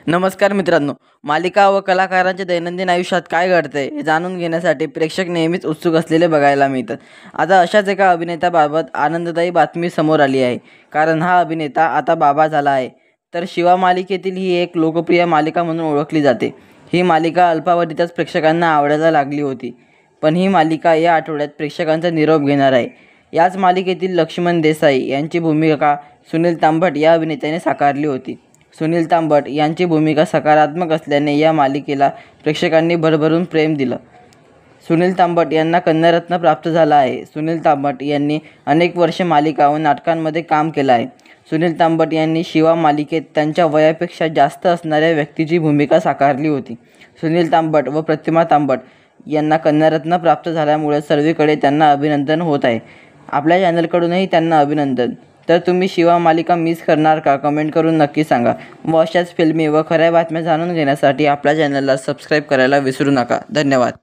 नमस्कार मित्रांनो, मालिका व कलाकारांच्या दैनंदिन आयुष्यात काय घडतंय हे जाणून घेण्यासाठी प्रेक्षक नेहमीच उत्सुक असलेले बघायला मिळतात. आता अशाच एका अभिनेत्याबाबत आनंददायी बातमी समोर आली आहे. कारण हा अभिनेता आता बाबा झाला आहे. तर शिवा मालिकेतील ही एक लोकप्रिय मालिका म्हणून ओळखली जाते. ही मालिका अल्पावधीतच प्रेक्षकांना आवडायला लागली होती. पण ही मालिका या आठवड्यात प्रेक्षकांचा निरोप घेणार आहे. याच मालिकेतील लक्ष्मण देसाई यांची भूमिका सुनील तांबट या अभिनेत्याने साकारली होती. सुनील तांबट यांची भूमिका सकारात्मक असल्याने या मालिकेला प्रेक्षकांनी भरभरून प्रेम दिलं. सुनील तांबट यांना कन्यारत्न प्राप्त झाला आहे. सुनील तांबट यांनी अनेक वर्षे मालिका व नाटकांमध्ये काम केलं आहे. सुनील तांबट यांनी शिवा मालिकेत त्यांच्या वयापेक्षा जास्त असणाऱ्या व्यक्तीची भूमिका साकारली होती. सुनील तांबट व प्रतिमा तांबट यांना कन्यारत्न प्राप्त झाल्यामुळे सर्वीकडे त्यांना अभिनंदन होत आहे. आपल्या चॅनलकडूनही त्यांना अभिनंदन. तर तुम्ही शिवा मालिका मिस करणार का? कमेंट करून नक्की सांगा. व अशाच फिल्मी व खऱ्या बातम्या जाणून घेण्यासाठी आपल्या चॅनलला सबस्क्राईब करायला विसरू नका. धन्यवाद.